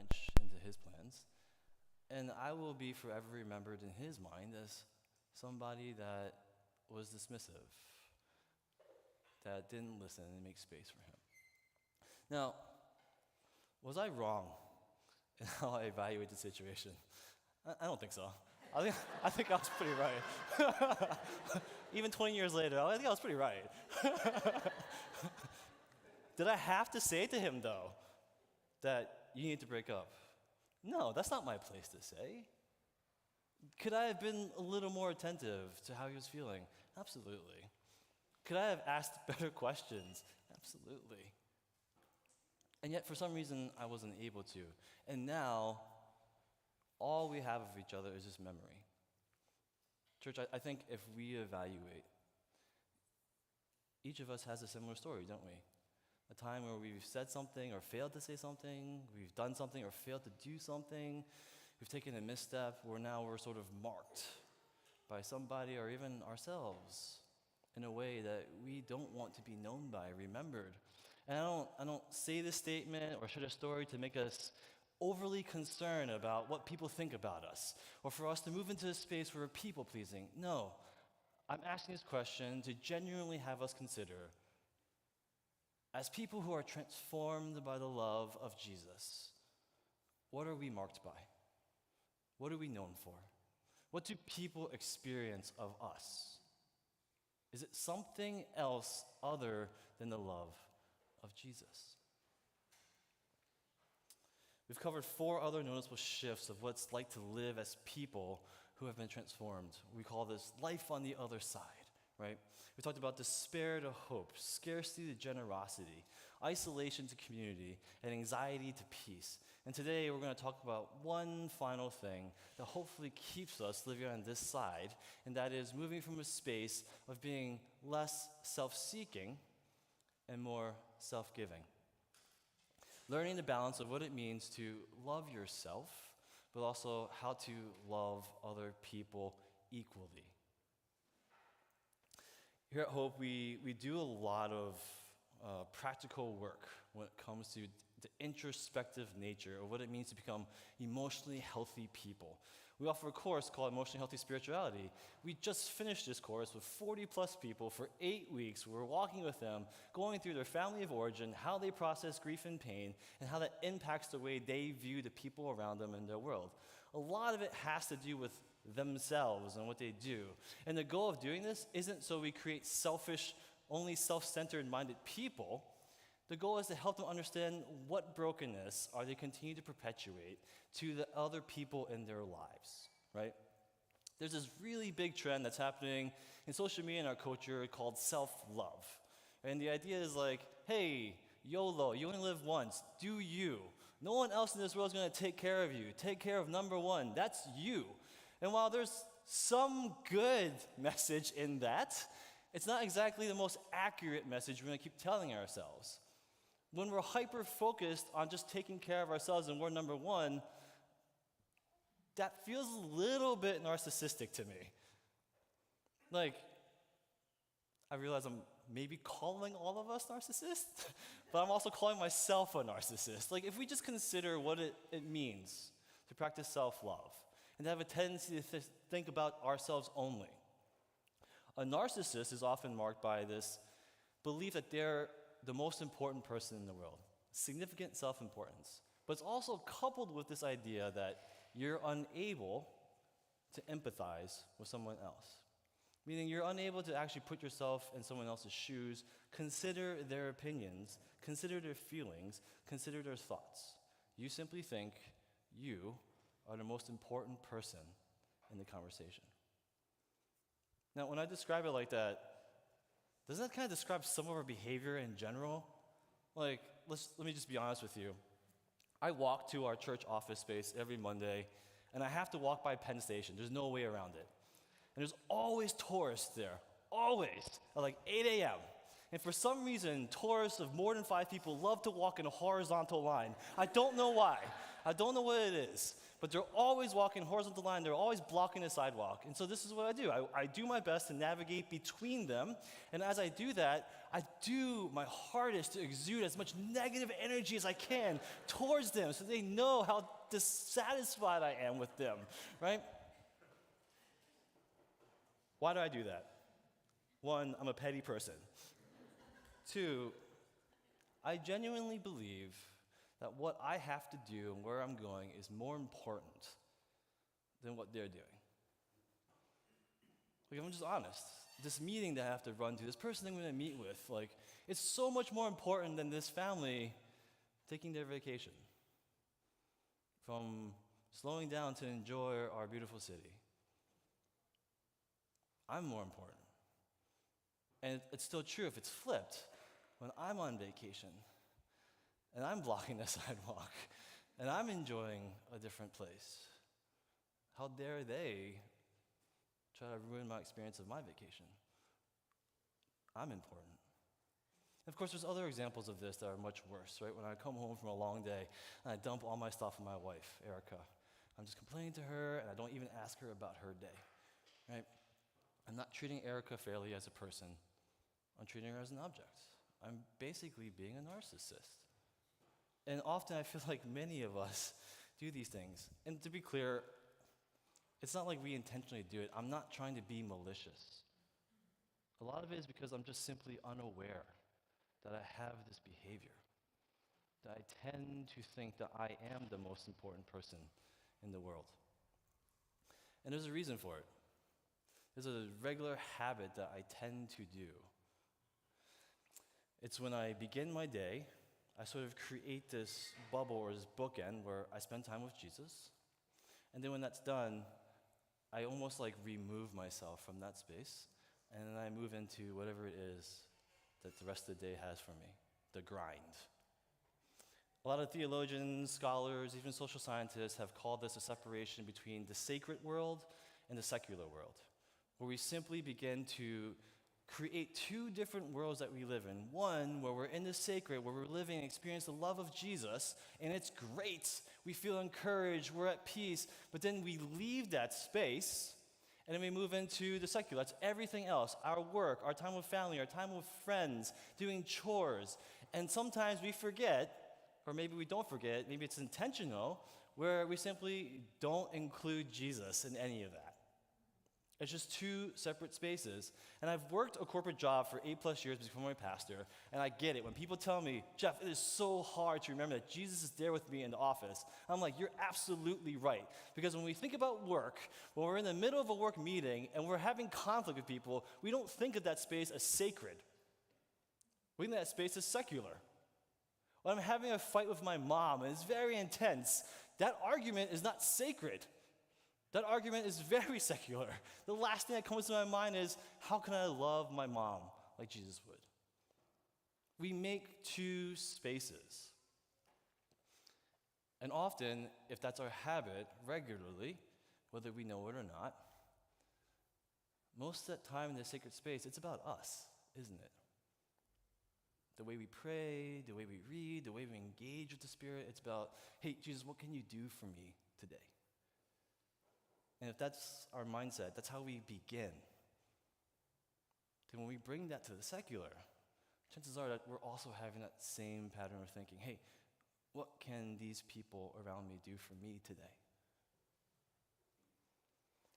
wrench into his plans. And I will be forever remembered in his mind as somebody that was dismissive, that didn't listen and make space for him. Now, was I wrong in how I evaluate the situation? I don't think so. I think I was pretty right. Even 20 years later, I think I was pretty right. Did I have to say to him, though, that you need to break up? No, that's not my place to say. Could I have been a little more attentive to how he was feeling? Absolutely. Could I have asked better questions? Absolutely. And yet, for some reason, I wasn't able to. And now, all we have of each other is just memory. Church, I think if we evaluate, each of us has a similar story, don't we? A time where we've said something or failed to say something, we've done something or failed to do something, we've taken a misstep where now we're sort of marked by somebody or even ourselves in a way that we don't want to be known by, remembered. And I don't say this statement or share this story to make us overly concerned about what people think about us or for us to move into a space where we're people-pleasing. No, I'm asking this question to genuinely have us consider, as people who are transformed by the love of Jesus, what are we marked by? What are we known for? What do people experience of us? Is it something else other than the love of Jesus? We've covered 4 other noticeable shifts of what it's like to live as people who have been transformed. We call this life on the other side, right? We talked about despair to hope, scarcity to generosity, isolation to community, and anxiety to peace. And today we're going to talk about one final thing that hopefully keeps us living on this side, and that is moving from a space of being less self-seeking and more self-giving. Learning the balance of what it means to love yourself, but also how to love other people equally. Here at Hope, we do a lot of practical work when it comes to the introspective nature of what it means to become emotionally healthy people. We offer a course called Emotionally Healthy Spirituality. We just finished this course with 40 plus people for 8 weeks. We're walking with them, going through their family of origin, how they process grief and pain, and how that impacts the way they view the people around them in their world. A lot of it has to do with themselves and what they do. And the goal of doing this isn't so we create selfish, only self-centered minded people. The goal is to help them understand what brokenness are they continue to perpetuate to the other people in their lives, right? There's this really big trend that's happening in social media and our culture called self-love. And the idea is like, hey, YOLO, you only live once, do you. No one else in this world is going to take care of you. Take care of number one, that's you. And while there's some good message in that, it's not exactly the most accurate message we're going to keep telling ourselves. When we're hyper-focused on just taking care of ourselves and we're number one, that feels a little bit narcissistic to me. Like, I realize I'm maybe calling all of us narcissists, but I'm also calling myself a narcissist. Like, if we just consider what it means to practice self-love and to have a tendency to think about ourselves only, a narcissist is often marked by this belief that they're the most important person in the world, significant self-importance. But it's also coupled with this idea that you're unable to empathize with someone else, meaning you're unable to actually put yourself in someone else's shoes, consider their opinions, consider their feelings, consider their thoughts. You simply think you are the most important person in the conversation. Now, when I describe it like that, doesn't that kind of describe some of our behavior in general? Like, let me just be honest with you. I walk to our church office space every Monday, and I have to walk by Penn Station. There's no way around it. And there's always tourists there, always, at like 8 a.m. And for some reason, tourists of more than 5 people love to walk in a horizontal line. I don't know why. I don't know what it is. But they're always walking horizontal line. They're always blocking the sidewalk. And so this is what I do. I do my best to navigate between them. And as I do that, I do my hardest to exude as much negative energy as I can towards them so they know how dissatisfied I am with them, right? Why do I do that? 1, I'm a petty person. 2, I genuinely believe that what I have to do and where I'm going is more important than what they're doing. Like, I'm just honest. This meeting that I have to run to, this person I'm going to meet with, like, it's so much more important than this family taking their vacation. From slowing down to enjoy our beautiful city. I'm more important. And it's still true if it's flipped. When I'm on vacation, and I'm blocking the sidewalk, and I'm enjoying a different place, how dare they try to ruin my experience of my vacation? I'm important. Of course, there's other examples of this that are much worse, right? When I come home from a long day, and I dump all my stuff on my wife, Erica. I'm just complaining to her, and I don't even ask her about her day, right? I'm not treating Erica fairly as a person. I'm treating her as an object. I'm basically being a narcissist. And often I feel like many of us do these things. And to be clear, it's not like we intentionally do it. I'm not trying to be malicious. A lot of it is because I'm just simply unaware that I have this behavior, that I tend to think that I am the most important person in the world. And there's a reason for it. There's a regular habit that I tend to do. It's when I begin my day, I sort of create this bubble or this bookend where I spend time with Jesus. And then when that's done, I almost like remove myself from that space. And then I move into whatever it is that the rest of the day has for me, the grind. A lot of theologians, scholars, even social scientists have called this a separation between the sacred world and the secular world, where we simply begin to create 2 different worlds that we live in. One, where we're in the sacred, where we're living and experience the love of Jesus, and it's great. We feel encouraged, we're at peace, but then we leave that space, and then we move into the secular. That's everything else, our work, our time with family, our time with friends, doing chores. And sometimes we forget, or maybe we don't forget, maybe it's intentional, where we simply don't include Jesus in any of that. It's just 2 separate spaces. And I've worked a corporate job for 8+ years before my pastor, and I get it. When people tell me, Jeff, it is so hard to remember that Jesus is there with me in the office, I'm like, you're absolutely right. Because when we think about work, when we're in the middle of a work meeting and we're having conflict with people, we don't think of that space as sacred. We think that space is secular. When I'm having a fight with my mom and it's very intense, that argument is not sacred. That argument is very secular. The last thing that comes to my mind is, how can I love my mom like Jesus would? We make 2 spaces. And often, if that's our habit regularly, whether we know it or not, most of that time in the sacred space, it's about us, isn't it? The way we pray, the way we read, the way we engage with the Spirit, it's about, hey, Jesus, what can you do for me today? And if that's our mindset, that's how we begin. Then when we bring that to the secular, chances are that we're also having that same pattern of thinking, hey, what can these people around me do for me today?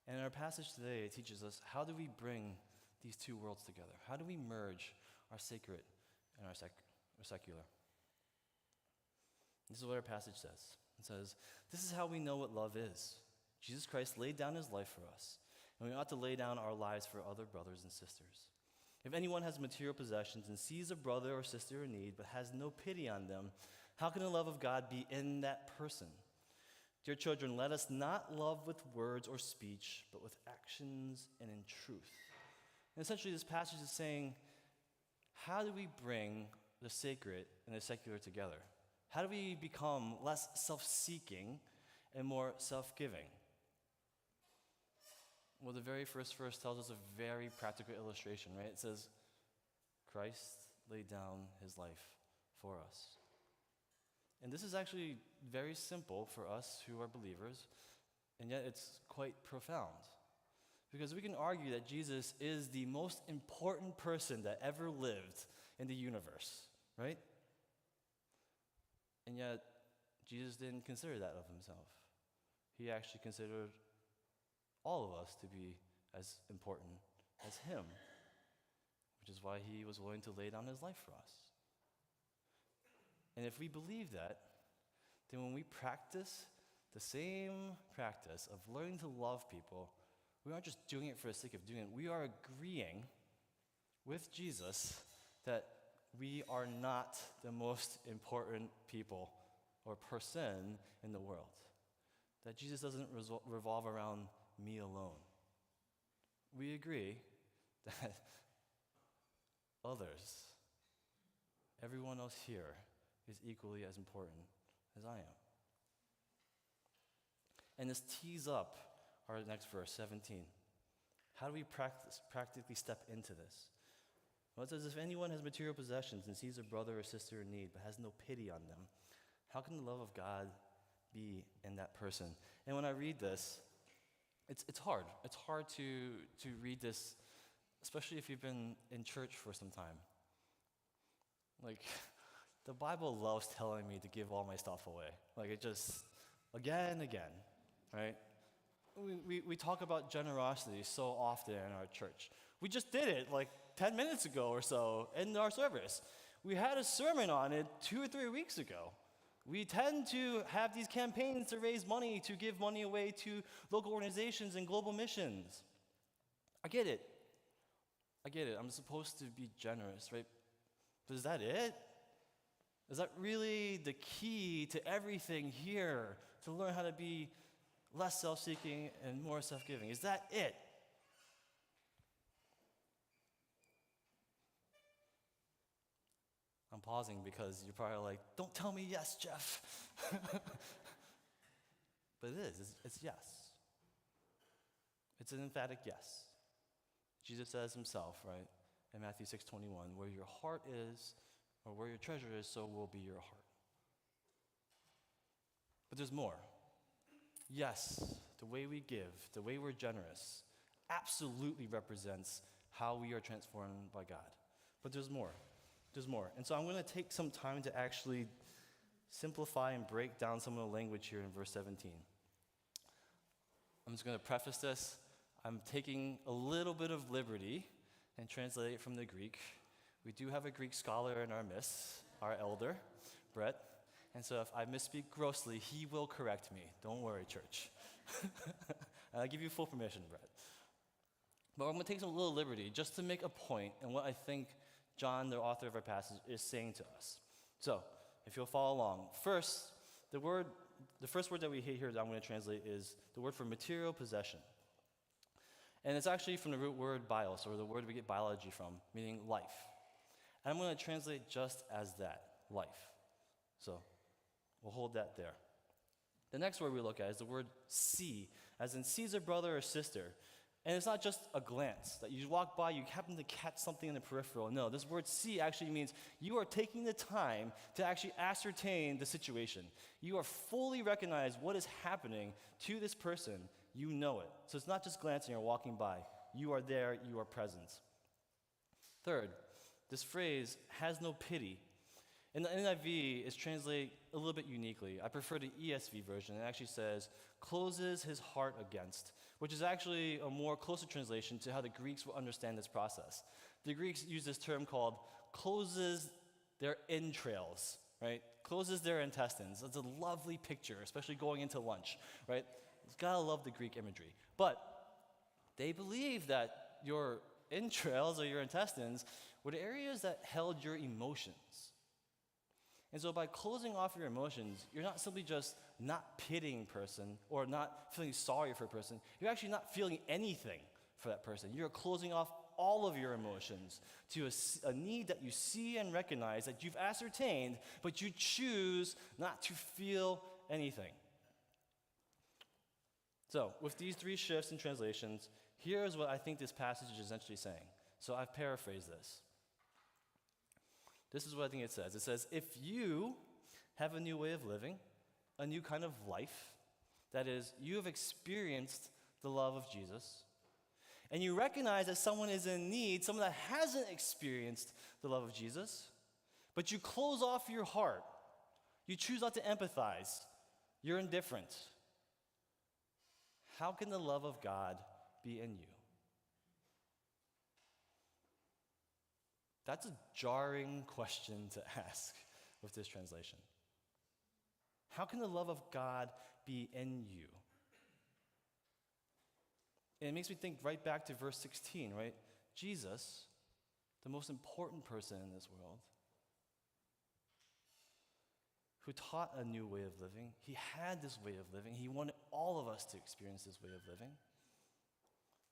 And in our passage today, it teaches us, how do we bring these 2 worlds together? How do we merge our sacred and our secular? This is what our passage says. It says, this is how we know what love is. Jesus Christ laid down his life for us, and we ought to lay down our lives for other brothers and sisters. If anyone has material possessions and sees a brother or sister in need but has no pity on them, how can the love of God be in that person? Dear children, let us not love with words or speech, but with actions and in truth. And essentially this passage is saying, how do we bring the sacred and the secular together? How do we become less self-seeking and more self-giving? Well, the very first verse tells us a very practical illustration, right? It says, Christ laid down his life for us. And this is actually very simple for us who are believers, and yet it's quite profound. Because we can argue that Jesus is the most important person that ever lived in the universe, right? And yet, Jesus didn't consider that of himself. He actually considered all of us to be as important as him, which is why he was willing to lay down his life for us. And if we believe that, then when we practice the same practice of learning to love people, we aren't just doing it for the sake of doing it. We are agreeing with Jesus that we are not the most important people or person in the world. That Jesus doesn't revolve around me alone. We agree that others, everyone else here, is equally as important as I am. And this tees up our next verse, 17. How do we practically step into this? Well, it says, if anyone has material possessions and sees a brother or sister in need but has no pity on them, how can the love of God be in that person? And when I read this, it's hard. It's hard to read this, especially if you've been in church for some time. Like, the Bible loves telling me to give all my stuff away. Like, it just, again and again, right? We talk about generosity so often in our church. We just did it like 10 minutes ago or so in our service. We had a sermon on it 2 or 3 weeks ago. We tend to have these campaigns to raise money, to give money away to local organizations and global missions. I get it. I'm supposed to be generous, right? But is that it? Is that really the key to everything here, to learn how to be less self-seeking and more self-giving? Is that it? I'm pausing because you're probably like, don't tell me yes, Jeff. But it is. It's yes. It's an emphatic yes. Jesus says himself, right, in Matthew 6:21, where your heart is, or where your treasure is, so will be your heart. But there's more. Yes, the way we give, the way we're generous, absolutely represents how we are transformed by God. But there's more. There's more. And so I'm going to take some time to actually simplify and break down some of the language here in verse 17. I'm just going to preface this. I'm taking a little bit of liberty and translate it from the Greek. We do have a Greek scholar in our midst, our elder, Brett. And so if I misspeak grossly, he will correct me. Don't worry, church. And I give you full permission, Brett. But I'm going to take some little liberty just to make a point in what I think John, the author of our passage, is saying to us. So, if you'll follow along. First, the first word that we hit here that I'm going to translate is the word for material possession. And it's actually from the root word bios, or the word we get biology from, meaning life. And I'm going to translate just as that, life. So, we'll hold that there. The next word we look at is the word see, as in sees a brother or sister. And it's not just a glance, that you walk by, you happen to catch something in the peripheral. No, this word see actually means you are taking the time to actually ascertain the situation. You are fully recognize what is happening to this person. You know it. So it's not just glancing or walking by. You are there, you are present. Third, this phrase, has no pity. In the NIV, it's translated a little bit uniquely. I prefer the ESV version. It actually says, closes his heart against, which is actually a more closer translation to how the Greeks will understand this process. The Greeks use this term called closes their entrails, right? Closes their intestines. It's a lovely picture, especially going into lunch, right? You gotta love the Greek imagery. But they believe that your entrails or your intestines were the areas that held your emotions. And so by closing off your emotions, you're not simply just not pitying a person or not feeling sorry for a person. You're actually not feeling anything for that person. You're closing off all of your emotions to a need that you see and recognize that you've ascertained, but you choose not to feel anything. So with these three shifts in translations, here's what I think this passage is essentially saying. So I've paraphrased this. This is what I think it says. It says, if you have a new way of living, a new kind of life, that is, you have experienced the love of Jesus, and you recognize that someone is in need, someone that hasn't experienced the love of Jesus, but you close off your heart, you choose not to empathize, you're indifferent, how can the love of God be in you? That's a jarring question to ask with this translation. How can the love of God be in you? And it makes me think right back to verse 16, right? Jesus, the most important person in this world, who taught a new way of living. He had this way of living. He wanted all of us to experience this way of living.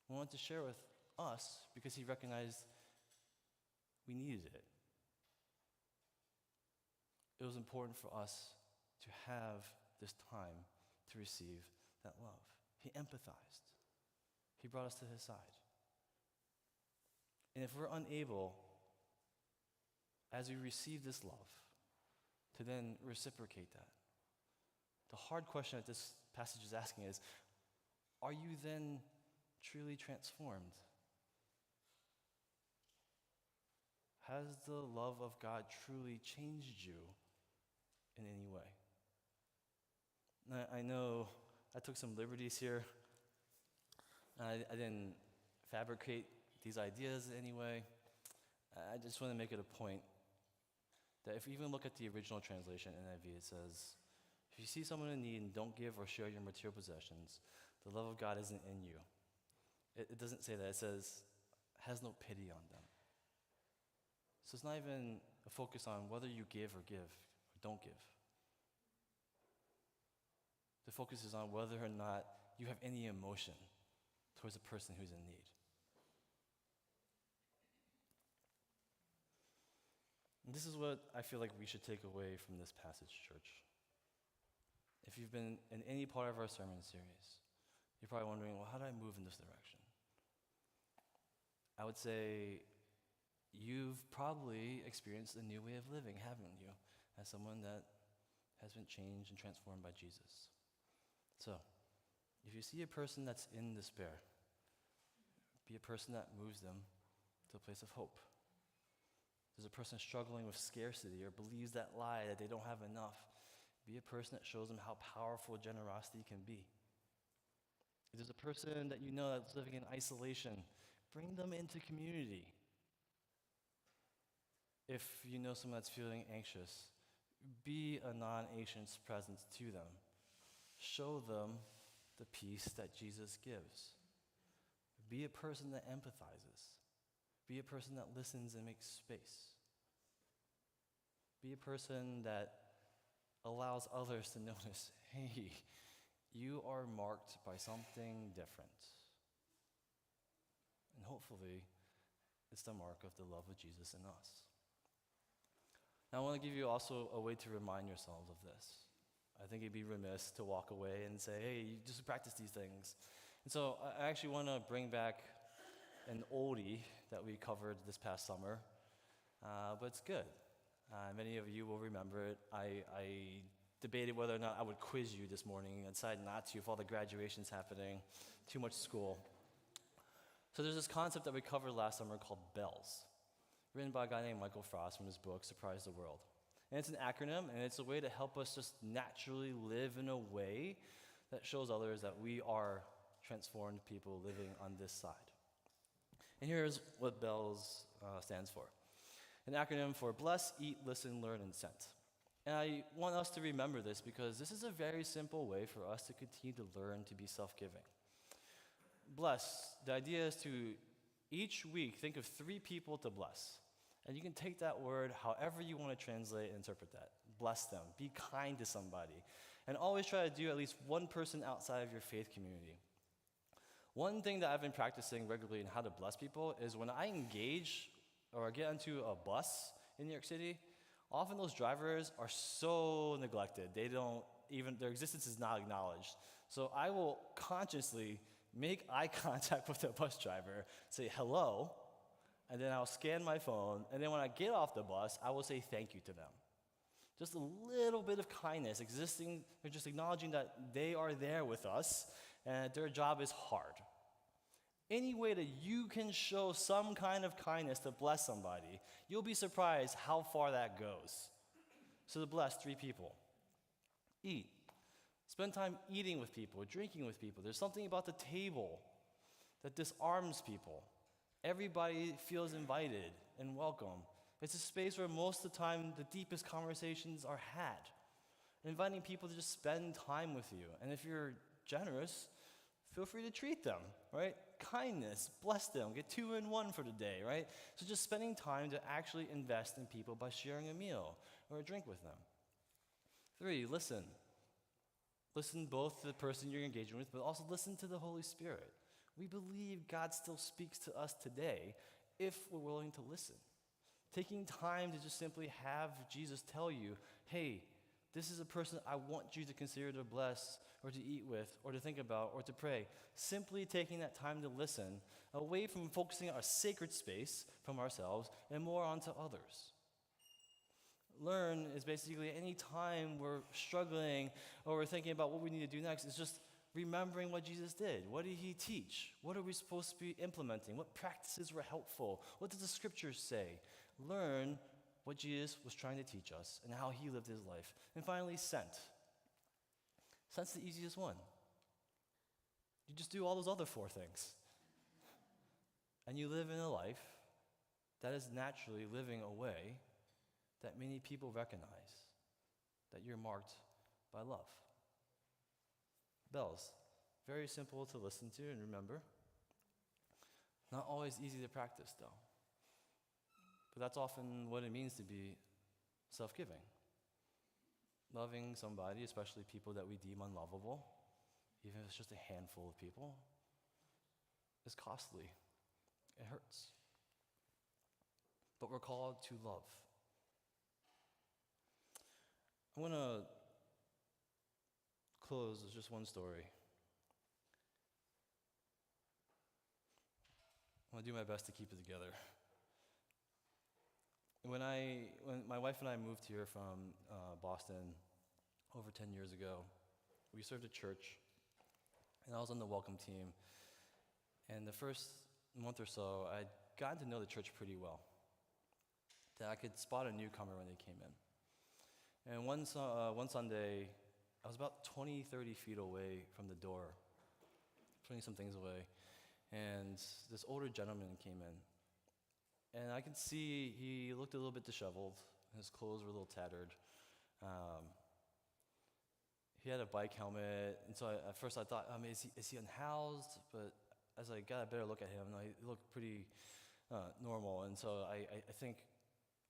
He wanted to share with us because he recognized we needed it. It was important for us to have this time to receive that love. He empathized. He brought us to his side. And if we're unable, as we receive this love, to then reciprocate that, the hard question that this passage is asking is, are you then truly transformed? Has the love of God truly changed you in any way? Now, I know I took some liberties here. I didn't fabricate these ideas in any way. I just want to make it a point that if you even look at the original translation, NIV, it says, if you see someone in need and don't give or share your material possessions, the love of God isn't in you. It doesn't say that. It says, has no pity on them. So it's not even a focus on whether you give or don't give. The focus is on whether or not you have any emotion towards a person who's in need. And this is what I feel like we should take away from this passage, church. If you've been in any part of our sermon series, you're probably wondering, well, how do I move in this direction? I would say you've probably experienced a new way of living, haven't you? As someone that has been changed and transformed by Jesus. So, if you see a person that's in despair, be a person that moves them to a place of hope. There's a person struggling with scarcity or believes that lie that they don't have enough. Be a person that shows them how powerful generosity can be. If there's a person that you know that's living in isolation, bring them into community. If you know someone that's feeling anxious, be a non-anxious presence to them. Show them the peace that Jesus gives. Be a person that empathizes. Be a person that listens and makes space. Be a person that allows others to notice, hey, you are marked by something different. And hopefully, it's the mark of the love of Jesus in us. Now, I want to give you also a way to remind yourselves of this. I think it'd be remiss to walk away and say, hey, you just practice these things. And so I actually want to bring back an oldie that we covered this past summer, but it's good. Many of you will remember it. I debated whether or not I would quiz you this morning and decided not to, with all the graduations happening, too much school. So there's this concept that we covered last summer called BELLS, written by a guy named Michael Frost from his book, Surprise the World. And it's an acronym, and it's a way to help us just naturally live in a way that shows others that we are transformed people living on this side. And here's what BELLS stands for. An acronym for Bless, Eat, Listen, Learn, and Scent. And I want us to remember this because this is a very simple way for us to continue to learn to be self-giving. Bless, the idea is to each week think of 3 people to bless. And you can take that word however you want to translate and interpret that. Bless them. Be kind to somebody. And always try to do at least one person outside of your faith community. One thing that I've been practicing regularly in how to bless people is when I engage or get onto a bus in New York City, often those drivers are so neglected. Their existence is not acknowledged. So I will consciously make eye contact with the bus driver, say hello, and then I'll scan my phone, and then when I get off the bus, I will say thank you to them. Just a little bit of kindness existing, or just acknowledging that they are there with us and that their job is hard. Any way that you can show some kind of kindness to bless somebody, you'll be surprised how far that goes. So to bless 3 people. Eat. Spend time eating with people, drinking with people. There's something about the table that disarms people. Everybody feels invited and welcome. It's a space where most of the time the deepest conversations are had. Inviting people to just spend time with you. And if you're generous, feel free to treat them, right? Kindness, bless them, get 2 in 1 for the day, right? So just spending time to actually invest in people by sharing a meal or a drink with them. 3, listen. Listen both to the person you're engaging with, but also listen to the Holy Spirit. We believe God still speaks to us today if we're willing to listen. Taking time to just simply have Jesus tell you, hey, this is a person I want you to consider to bless or to eat with or to think about or to pray. Simply taking that time to listen away from focusing our sacred space from ourselves and more onto others. Learn is basically any time we're struggling or we're thinking about what we need to do next is just remembering what Jesus did. What did he teach? What are we supposed to be implementing? What practices were helpful? What does the scriptures say? Learn what Jesus was trying to teach us and how he lived his life. And finally, sent. Sent's the easiest one. You just do all those other 4 things. And you live in a life that is naturally living a way that many people recognize that you're marked by love. Bells. Very simple to listen to and remember. Not always easy to practice, though. But that's often what it means to be self-giving. Loving somebody, especially people that we deem unlovable, even if it's just a handful of people, is costly. It hurts. But we're called to love. I want to close with just one story. I want to do my best to keep it together. When my wife and I moved here from Boston over 10 years ago, we served a church, and I was on the welcome team. And the first month or so, I'd gotten to know the church pretty well, that I could spot a newcomer when they came in. And one Sunday, I was about 20, 30 feet away from the door, putting some things away, and this older gentleman came in. And I could see he looked a little bit disheveled. His clothes were a little tattered. He had a bike helmet, and so at first I thought, is he unhoused? But as I got a better look at him, he looked pretty normal. And so I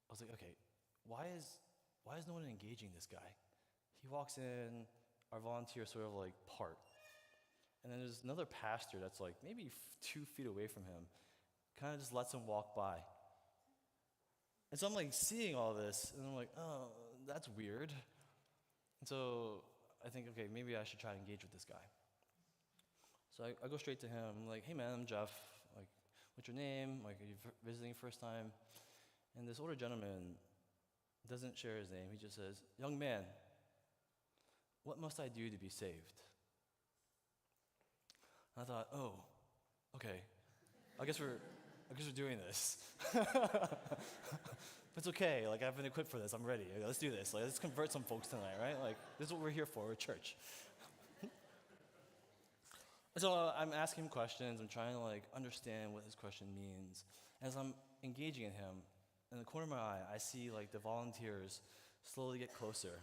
was like, okay, why is no one engaging this guy? He walks in, our volunteers sort of like part. And then there's another pastor that's like maybe 2 feet away from him, kind of just lets him walk by. And so I'm like seeing all this, and I'm like, oh, that's weird. And so I think, okay, maybe I should try to engage with this guy. So I go straight to him. I'm like, hey man, I'm Jeff. Like, what's your name? Like, are you visiting first time? And this older gentleman doesn't share his name. He just says, young man, what must I do to be saved? And I thought, oh, okay. I guess we're doing this. But it's okay. Like, I've been equipped for this. I'm ready. Let's do this. Like, let's convert some folks tonight, right? Like, this is what we're here for. We're a church. So I'm asking him questions. I'm trying to like understand what his question means. As I'm engaging in him, in the corner of my eye, I see like the volunteers slowly get closer,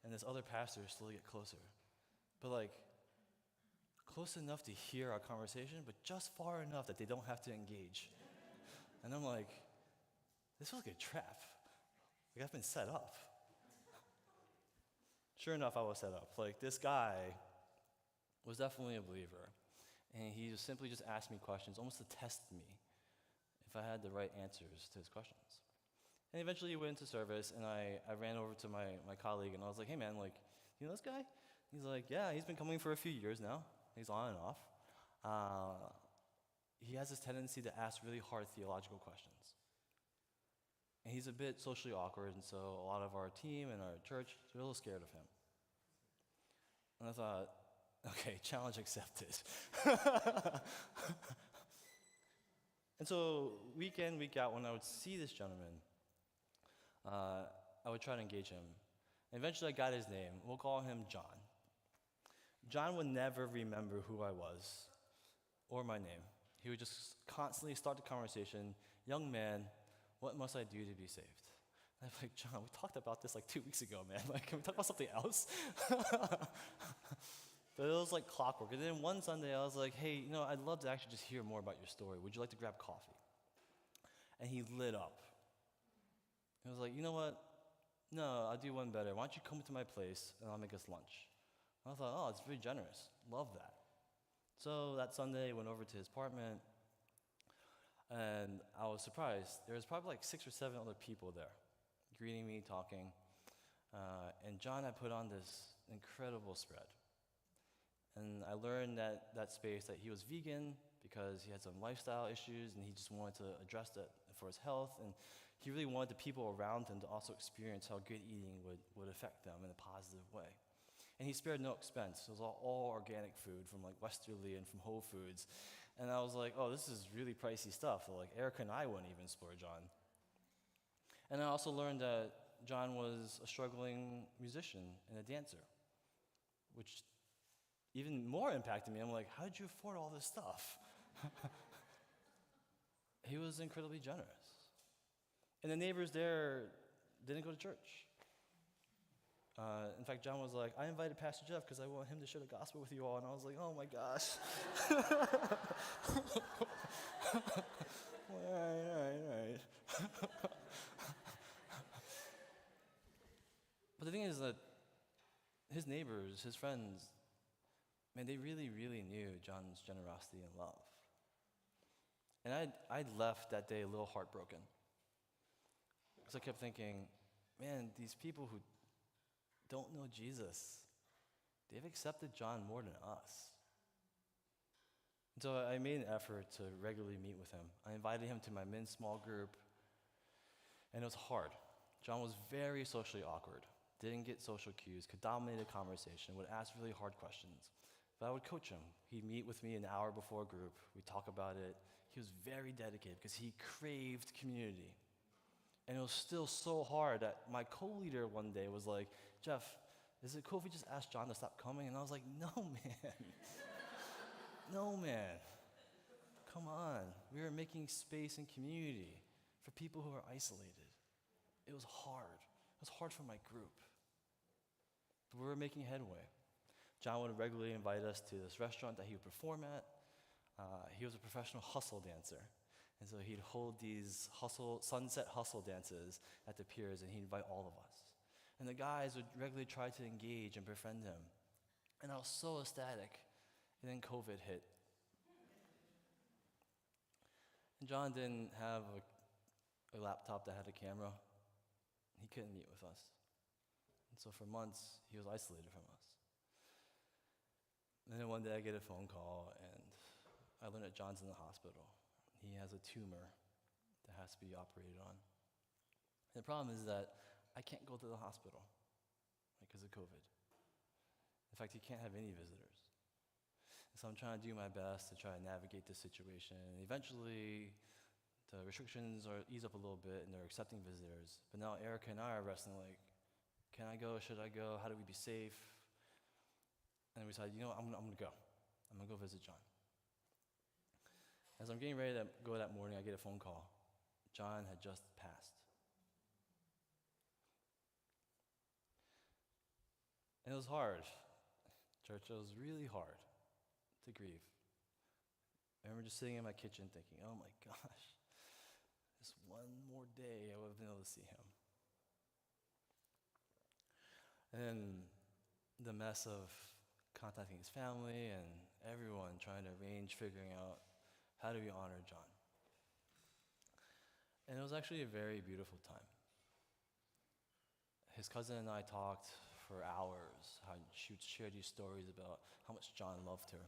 and this other pastor slowly get closer. But like, close enough to hear our conversation, but just far enough that they don't have to engage. And I'm like, this feels like a trap. Like, I've been set up. Sure enough, I was set up. Like, this guy was definitely a believer. And he just simply just asked me questions, almost to test me if I had the right answers to his questions. And eventually he went into service, and I ran over to my colleague, and I was like, hey man, like, you know this guy? He's like, yeah, he's been coming for a few years now. He's on and off. he has this tendency to ask really hard theological questions. And he's a bit socially awkward, and so a lot of our team and our church are a little scared of him. And I thought, okay, challenge accepted. And so week in, week out, when I would see this gentleman, I would try to engage him. And eventually I got his name. We'll call him John. John would never remember who I was or my name. He would just constantly start the conversation, young man, what must I do to be saved? And I'm like, John, we talked about this like 2 weeks ago, man. Like, can we talk about something else? But it was like clockwork. And then one Sunday I was like, hey, I'd love to actually just hear more about your story. Would you like to grab coffee? And he lit up. He was like, you know what? No, I'll do one better. Why don't you come to my place and I'll make us lunch? I thought, oh, it's very generous. Love that. So that Sunday, I went over to his apartment, and I was surprised. There was probably like 6 or 7 other people there, greeting me, talking. And John had put on this incredible spread. And I learned that space that he was vegan because he had some lifestyle issues, and he just wanted to address that for his health. And he really wanted the people around him to also experience how good eating would affect them in a positive way. And he spared no expense. It was all organic food from like Westerly and from Whole Foods. And I was like, oh, this is really pricey stuff that like Erica and I wouldn't even splurge on. And I also learned that John was a struggling musician and a dancer, which even more impacted me. I'm like, how did you afford all this stuff? He was incredibly generous. And the neighbors there didn't go to church. In fact, John was like, I invited Pastor Jeff because I want him to share the gospel with you all. And I was like, oh my gosh. All right. But the thing is that his neighbors, his friends, man, they really, really knew John's generosity and love. And I left that day a little heartbroken. Because I kept thinking, man, these people who don't know Jesus, they've accepted John more than us. And so I made an effort to regularly meet with him. I invited him to my men's small group, and it was hard. John was very socially awkward, didn't get social cues, could dominate a conversation, would ask really hard questions. But I would coach him. He'd meet with me an hour before a group. We'd talk about it. He was very dedicated because he craved community. And it was still so hard that my co-leader one day was like, Jeff, is it cool if we just ask John to stop coming? And I was like, no, man. No, man. Come on. We were making space and community for people who are isolated. It was hard. It was hard for my group. But we were making headway. John would regularly invite us to this restaurant that he would perform at. He was a professional hustle dancer. And so he'd hold these sunset hustle dances at the piers, and he'd invite all of us. And the guys would regularly try to engage and befriend him. And I was so ecstatic. And then COVID hit. And John didn't have a laptop that had a camera. He couldn't meet with us. And so for months, he was isolated from us. And then one day I get a phone call, and I learned that John's in the hospital. He has a tumor that has to be operated on. And the problem is that I can't go to the hospital because of COVID. In fact, he can't have any visitors. And so I'm trying to do my best to try to navigate this situation. And eventually, the restrictions ease up a little bit, and they're accepting visitors. But now Erica and I are wrestling like, can I go? Should I go? How do we be safe? And we decided, I'm going to go. I'm going to go visit John. As I'm getting ready to go that morning, I get a phone call. John had just passed. And it was hard. Church, it was really hard to grieve. I remember just sitting in my kitchen thinking, oh my gosh, just one more day I would have been able to see him. And then the mess of contacting his family and everyone trying to arrange, figuring out how do we honor John? And it was actually a very beautiful time. His cousin and I talked for hours, how she would share these stories about how much John loved her.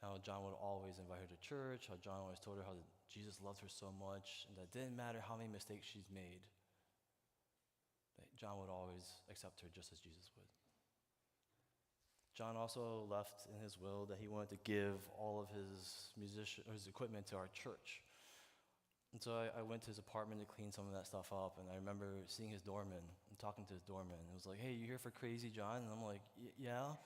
how John would always invite her to church, how John always told her how Jesus loved her so much, and that it didn't matter how many mistakes she's made, that John would always accept her just as Jesus would. John also left in his will that he wanted to give all of his equipment to our church. And so I went to his apartment to clean some of that stuff up, and I remember seeing his doorman and talking to his doorman. It was like, "Hey, you here for Crazy John?" And I'm like, "Yeah."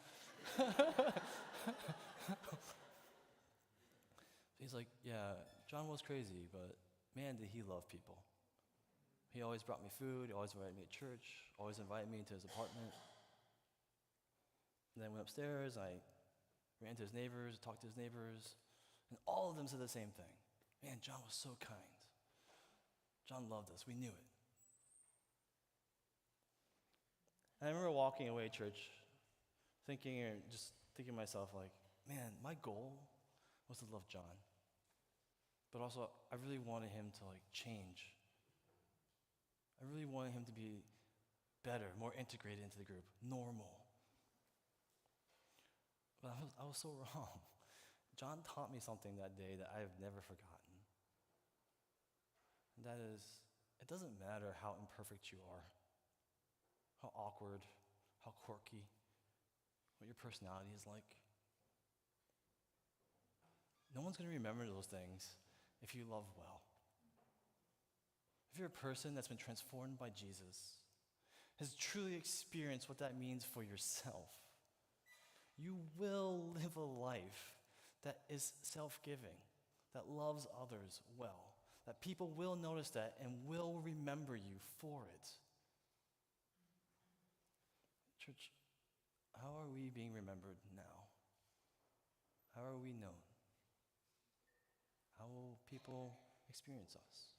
He's like, "Yeah, John was crazy, but man, did he love people. He always brought me food, he always invited me to church, always invited me into his apartment." And then I went upstairs, I ran to his neighbors, talked to his neighbors, and all of them said the same thing. Man, John was so kind. John loved us, we knew it. And I remember walking away, church, thinking to myself, like, man, my goal was to love John. But also, I really wanted him to change. I really wanted him to be better, more integrated into the group, normal. But I was so wrong. John taught me something that day that I have never forgotten. And that is, it doesn't matter how imperfect you are, how awkward, how quirky, what your personality is like. No one's going to remember those things if you love well. If you're a person that's been transformed by Jesus, has truly experienced what that means for yourself, you will live a life that is self-giving, that loves others well, that people will notice that and will remember you for it. Church, how are we being remembered now? How are we known? How will people experience us?